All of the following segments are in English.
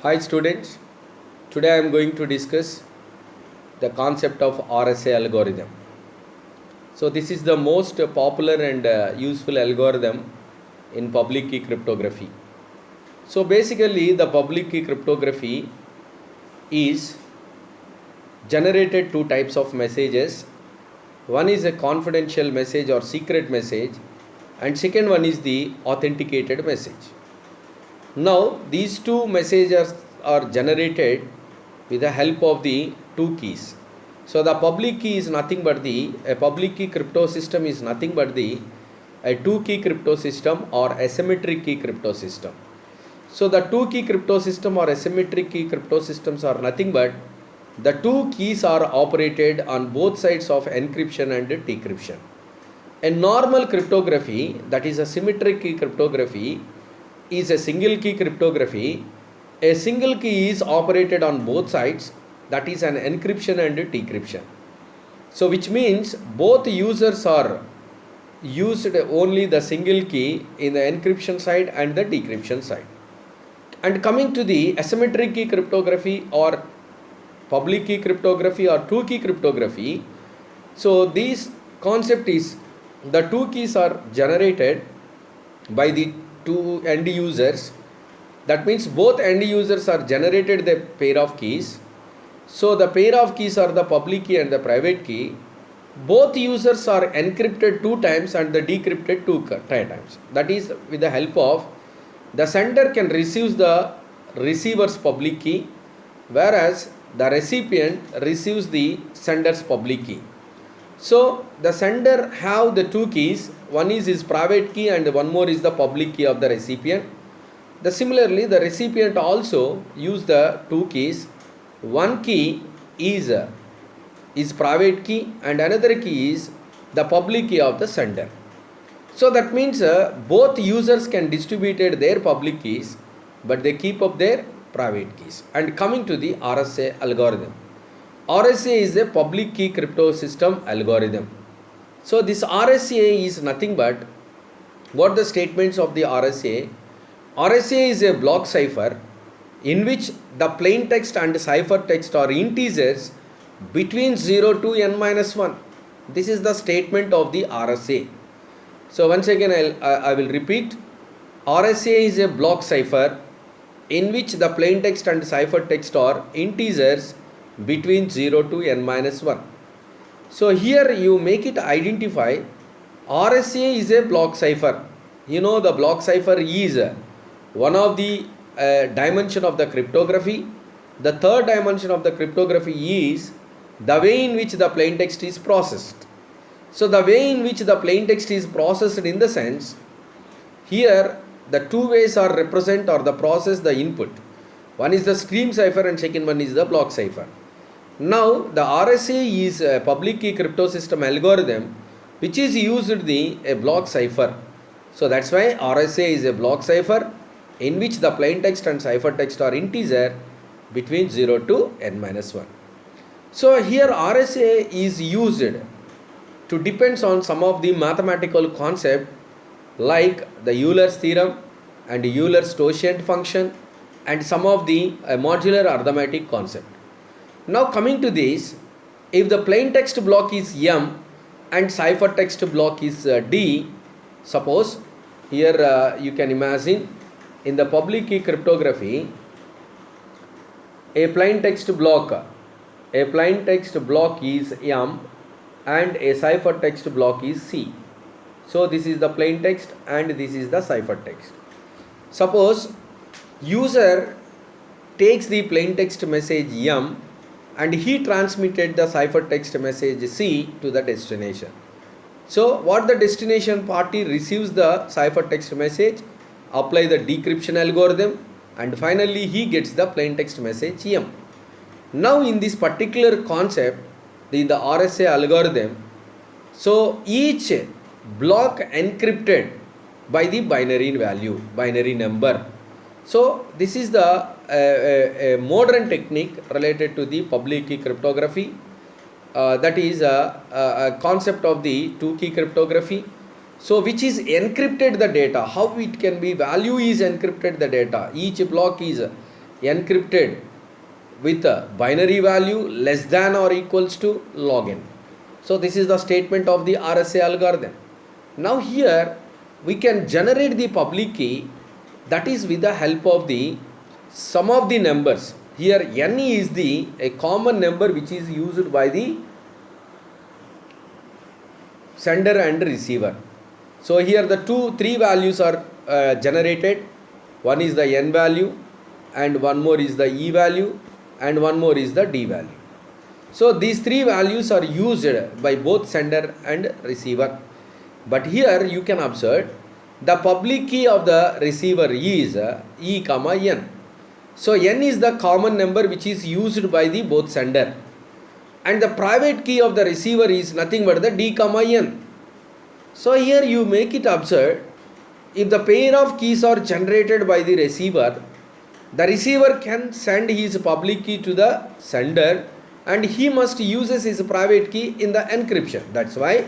Hi students, today I am going to discuss the concept of RSA algorithm. So this is the most popular and useful algorithm in public key cryptography. So basically the public key cryptography is generated two types of messages. One is a confidential message or secret message, and second one is the authenticated message. Now these two messages are generated with the help of the two keys. So the public key is nothing but a public key crypto system is nothing but a two key crypto system or asymmetric key crypto system. So the two key crypto system or asymmetric key crypto systems are nothing but the two keys are operated on both sides of encryption and decryption. A normal cryptography, that is a symmetric key cryptography, is a single key cryptography. A single key is operated on both sides, that is an encryption and decryption. So which means both users are used only the single key in the encryption side and the decryption side. And coming to the asymmetric key cryptography or public key cryptography or two key cryptography, so this concept is the two keys are generated by the two end users. That means both end users are generated the pair of keys. So the pair of keys are the public key and the private key. Both users are encrypted two times and the decrypted two times. That is with the help of the sender can receive the receiver's public key, whereas the recipient receives the sender's public key. So the sender have the two keys, one is his private key and one more is the public key of the recipient. Similarly, the recipient also use the two keys. One key is private key and another key is the public key of the sender. So that means both users can distribute their public keys, but they keep up their private keys. And coming to the RSA algorithm. RSA is a public key crypto system algorithm. So this RSA is nothing but what the statements of the RSA. RSA is a block cipher in which the plain text and cipher text are integers between 0 to n-1. This is the statement of the RSA. So once again I will repeat. RSA is a block cipher in which the plain text and cipher text are integers between 0 to n-1. So here you make it identify RSA is a block cipher. You know the block cipher is one of the dimension of the cryptography. The third dimension of the cryptography is the way in which the plain text is processed. So the way in which the plain text is processed in the sense, here the two ways are represent or the process the input. One is the stream cipher and second one is the block cipher. Now the RSA is a public key crypto system algorithm which is used a block cipher. So that's why RSA is a block cipher in which the plain text and cipher text are integer between 0 to n-1. So here RSA is used to depends on some of the mathematical concept like the Euler's theorem and Euler's totient function and some of the modular arithmetic concept. Now coming to this, if the plain text block is M and cipher text block is D, suppose here you can imagine in the public key cryptography a plain text block is M and a cipher text block is C. So this is the plain text and this is the cipher text. Suppose user takes the plain text message M and he transmitted the cipher text message C to the destination. So what the destination party receives the cipher text message, apply the decryption algorithm and finally he gets the plain text message M. Now in this particular concept, in the RSA algorithm, so each block encrypted by the binary value, binary number. So this is the a modern technique related to the public key cryptography. That is a concept of the two key cryptography. So which is encrypted the data, how it can be value is encrypted the data. Each block is encrypted with a binary value less than or equals to log n. So this is the statement of the RSA algorithm. Now here we can generate the public key, that is with the help of the sum of the numbers. Here n is the a common number which is used by the sender and receiver. So here the three values are generated. One is the n value, and one more is the e value, and one more is the d value. So these three values are used by both sender and receiver. But here you can observe the public key of the receiver is e comma n. So n is the common number which is used by the both sender, and the private key of the receiver is nothing but the d comma n. So here you make it absurd. If the pair of keys are generated by the receiver can send his public key to the sender, and he must uses his private key in the encryption. That's why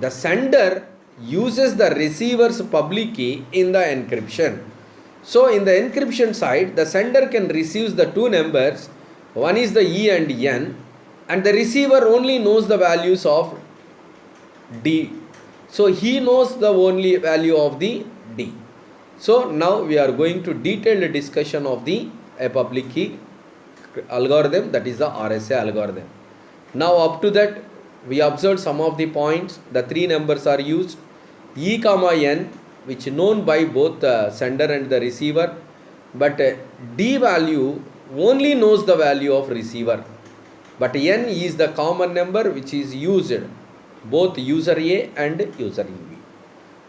the sender uses the receiver's public key in the encryption. So in the encryption side, the sender can receive the two numbers, one is the e and n, and the receiver only knows the values of d. So he knows the only value of the d. So now we are going to detailed discussion of the public key algorithm, that is the RSA algorithm. Now up to that we observed some of the points. The three numbers are used, e comma n, which known by both the sender and the receiver, but d value only knows the value of receiver, but n is the common number which is used both user A and user B.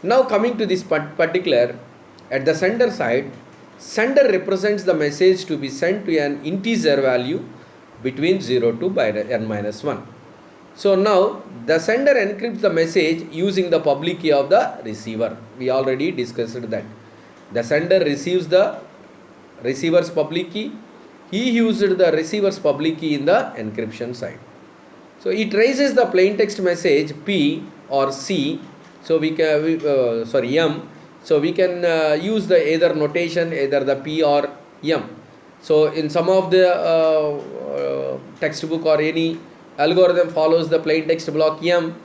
Now coming to this particular, at the sender side, sender represents the message to be sent to an integer value between 0 to n minus 1. So now the sender encrypts the message using the public key of the receiver. We already discussed that. The sender receives the receiver's public key. He used the receiver's public key in the encryption side. So it raises the plain text message P or C. So we can M. So we can use the either notation, either the P or M. So in some of the textbook or any algorithm follows the plain text block M,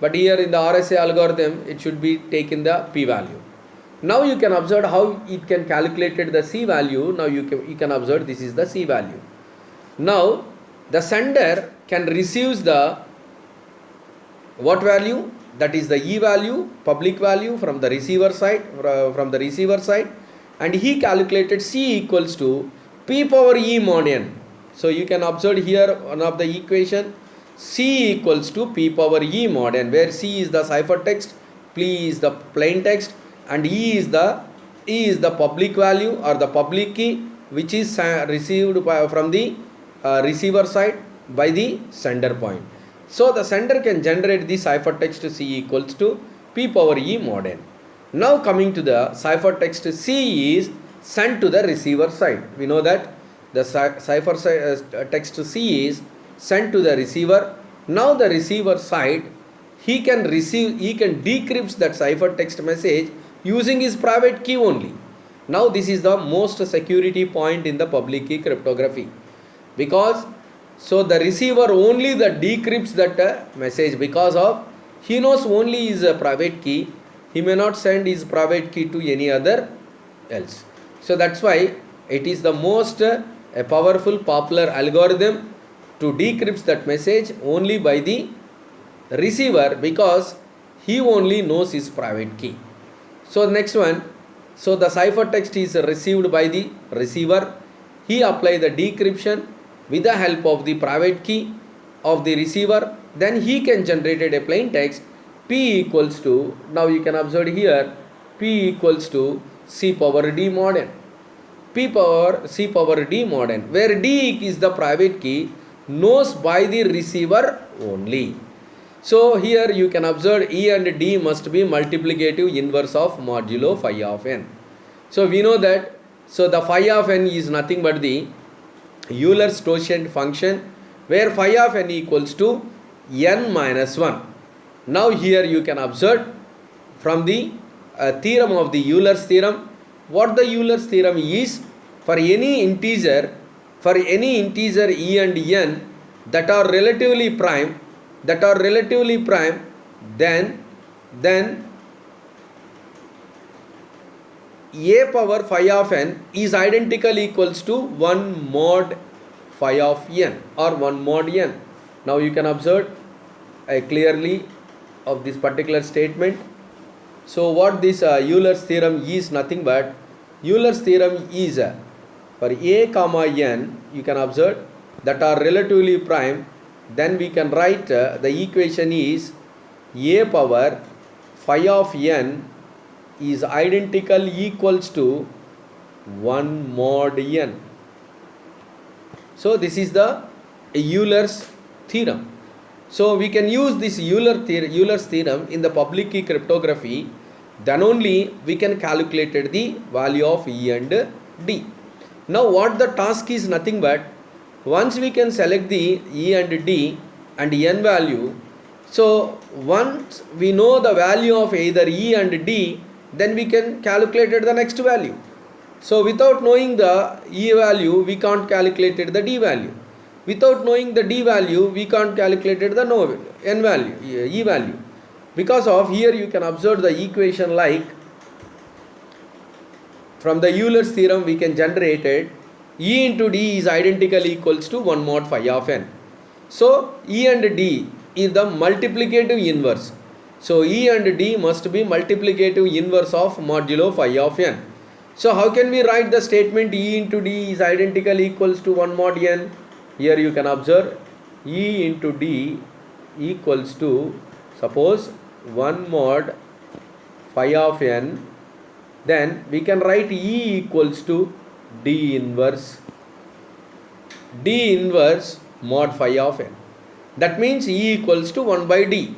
but here in the RSA algorithm it should be taken the P value. Now you can observe how it can calculate the C value. Now you can observe this is the C value. Now the sender can receive the what value? That is the E value, public value from the receiver side, and he calculated C equals to P power E mod n. So you can observe here one of the equation, C equals to P power E mod n, where C is the ciphertext, P is the plain text, and E is the public value or the public key which is received from the receiver side by the sender point. So the sender can generate the ciphertext C equals to P power E mod n. Now coming to the ciphertext C is sent to the receiver side. We know that the ciphertext C is sent to the receiver. Now the receiver side, he can decrypt that ciphertext message using his private key only. Now this is the most security point in the public key cryptography, because so the receiver only decrypts that message, because of he knows only his private key. He may not send his private key to any other else. So that's why it is the most powerful popular algorithm to decrypt that message only by the receiver, because he only knows his private key. So next one, so the ciphertext is received by the receiver. He apply the decryption with the help of the private key of the receiver. Then he can generate a plain text P equals to, now you can observe here, P equals to C power D mod n. P power C power D mod n, where D is the private key knows by the receiver only. So here you can observe E and D must be multiplicative inverse of modulo phi of n. So we know that, so the phi of n is nothing but the Euler's quotient function, where phi of n equals to n minus 1. Now here you can observe from the theorem of the Euler's theorem. What the Euler's theorem is, for any integer e and n that are relatively prime, then a power phi of n is identical equals to 1 mod phi of n or 1 mod n. Now you can observe clearly of this particular statement. So what this Euler's theorem is nothing but, Euler's theorem is for a comma n, you can observe, that are relatively prime, then we can write the equation is a power phi of n is identical equals to 1 mod n. So this is the Euler's theorem. So we can use this Euler's theorem in the public key cryptography, then only we can calculate the value of E and D. Now what the task is nothing but, once we can select the E and D and n value, so once we know the value of either E and D, then we can calculate the next value. So without knowing the E value, we can't calculate the D value. Without knowing the D value, we can't calculate the n value, E value. Because of here you can observe the equation like, from the Euler's theorem we can generate it, E into D is identical equals to 1 mod phi of n. So E and D is the multiplicative inverse. So E and D must be multiplicative inverse of modulo phi of n. So how can we write the statement E into D is identical equals to 1 mod n? Here you can observe E into D equals to, suppose 1 mod phi of n, then we can write E equals to D inverse mod phi of n. That means E equals to 1 by D.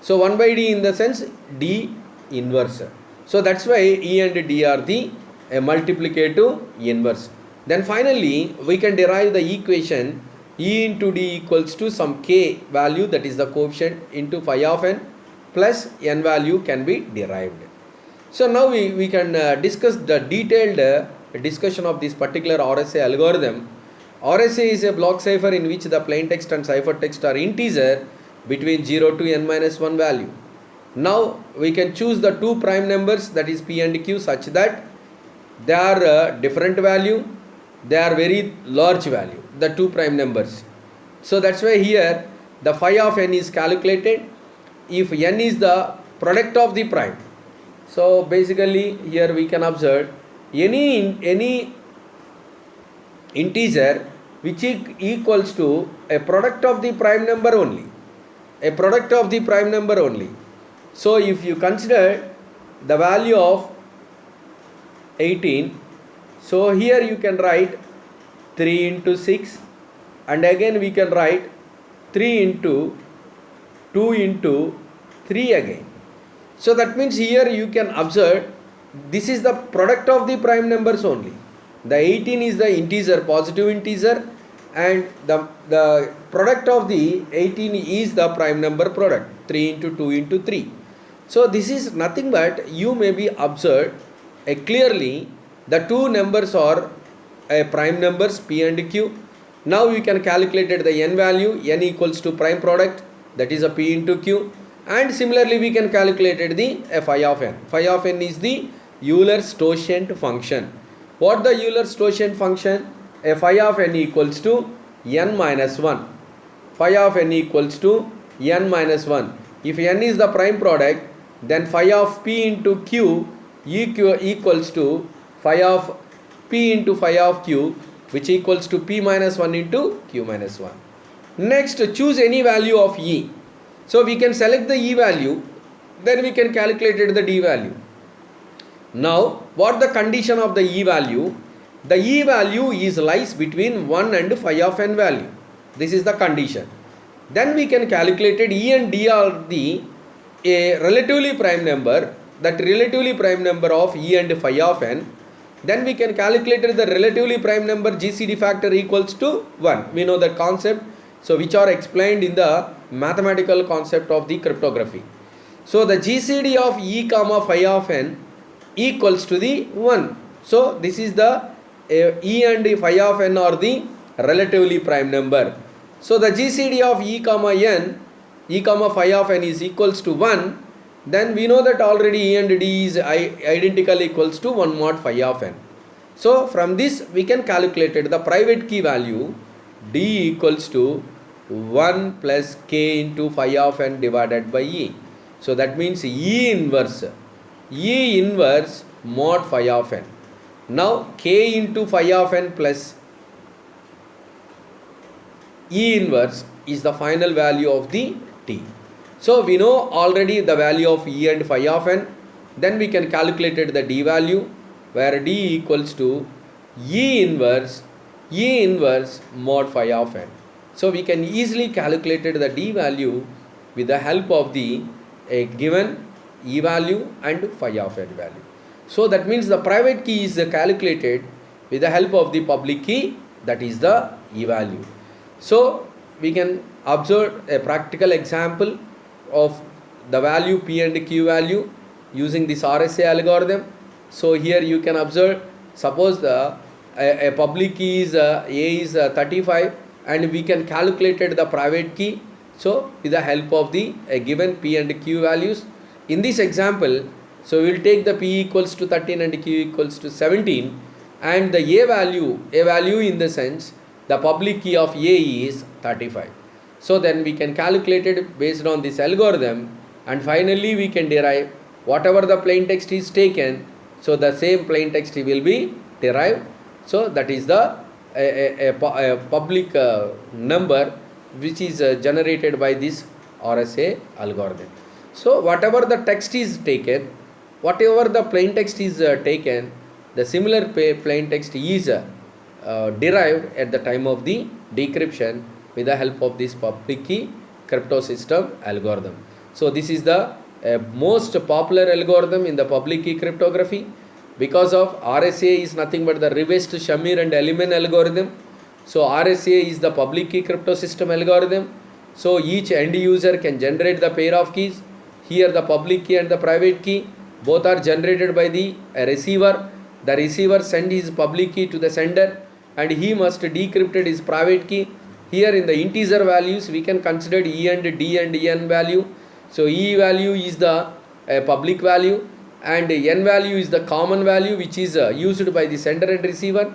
So 1 by D in the sense D inverse. So that's why E and D are the multiplicative inverse. Then finally we can derive the equation E into D equals to some k value, that is the coefficient, into phi of n plus n value can be derived. So now we can discuss the detailed discussion of this particular RSA algorithm. RSA is a block cipher in which the plain text and ciphertext are integer between 0 to n minus 1 value. Now we can choose the two prime numbers, that is P and Q, such that they are different value, they are very large value, the two prime numbers. So that's why here the phi of n is calculated if n is the product of the prime. So basically here we can observe any integer which equals to a product of the prime number only. So if you consider the value of 18, so here you can write 3 into 6, and again we can write 3 into 2 into 3 again. So that means here you can observe this is the product of the prime numbers only. The 18 is the integer, positive integer, and the product of the 18 is the prime number product, 3 into 2 into 3. So this is nothing but, you may be observed clearly the two numbers are prime numbers P and Q. Now you can calculate the n value, n equals to prime product, that is a P into Q, and similarly we can calculate the phi of n. Phi of n is the Euler's totient function. What the Euler's totient function? Phi of n equals to n minus 1. Phi of n equals to n minus 1. If n is the prime product, then phi of P into Q equals to phi of P into phi of Q, which equals to P minus 1 into Q minus 1. Next, choose any value of E. So we can select the E value, then we can calculate the D value. Now, what the condition of the E value? The E value is lies between 1 and phi of n value. This is the condition. Then we can calculate E and D are the a relatively prime number, that relatively prime number of E and phi of n. Then we can calculate the relatively prime number GCD factor equals to 1. We know that concept, so which are explained in the mathematical concept of the cryptography. So the GCD of E comma phi of n equals to the 1. So this is the E and phi of n are the relatively prime number. So the GCD of E comma n, E comma phi of n is equals to 1. Then we know that already E and D is identical equals to 1 mod phi of n. So from this we can calculate the private key value D equals to 1 plus k into phi of n divided by E. So that means E inverse mod phi of n. Now k into phi of n plus E inverse is the final value of the t. So we know already the value of E and phi of n. Then we can calculate the d value, where d equals to E inverse mod phi of n. So we can easily calculate the d value with the help of the given E value and phi of n value. So that means the private key is calculated with the help of the public key, that is the E value. So we can observe a practical example of the value P and Q value using this RSA algorithm. So here you can observe, suppose a public key is A is 35, and we can calculate the private key. So with the help of the given P and Q values, in this example, so we will take the P equals to 13 and Q equals to 17, and the A value in the sense the public key of A is 35. So then we can calculate it based on this algorithm, and finally we can derive whatever the plain text is taken, so the same plain text will be derived. So that is the a public number which is generated by this RSA algorithm. So whatever the text is taken, whatever the plain text is taken, the similar plain text is derived at the time of the decryption with the help of this public key crypto system algorithm. So this is the most popular algorithm in the public key cryptography, because of RSA is nothing but the reversed Shamir and Elliman algorithm. So RSA is the public key crypto system algorithm. So each end user can generate the pair of keys. Here the public key and the private key both are generated by the receiver. The receiver sends his public key to the sender, and he must decrypt his private key. Here in the integer values we can consider E and D and N value. So E value is the public value, and N value is the common value which is used by the sender and receiver,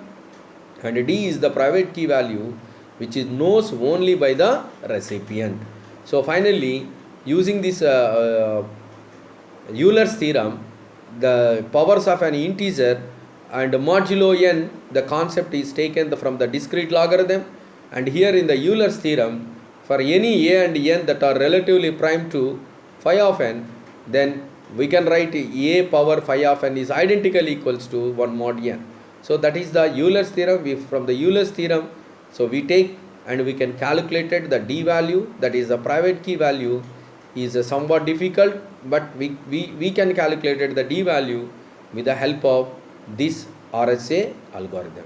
and D is the private key value which is known only by the recipient. So finally, using this Euler's theorem, the powers of an integer and modulo n, the concept is taken from the discrete logarithm, and here in the Euler's theorem, for any a and n that are relatively prime to phi of n, then we can write a power phi of n is identical equals to 1 mod n. So that is the Euler's theorem. From the Euler's theorem, so we take and we can calculate the d value, that is the private key value, is somewhat difficult, but we can calculate the d value with the help of this RSA algorithm.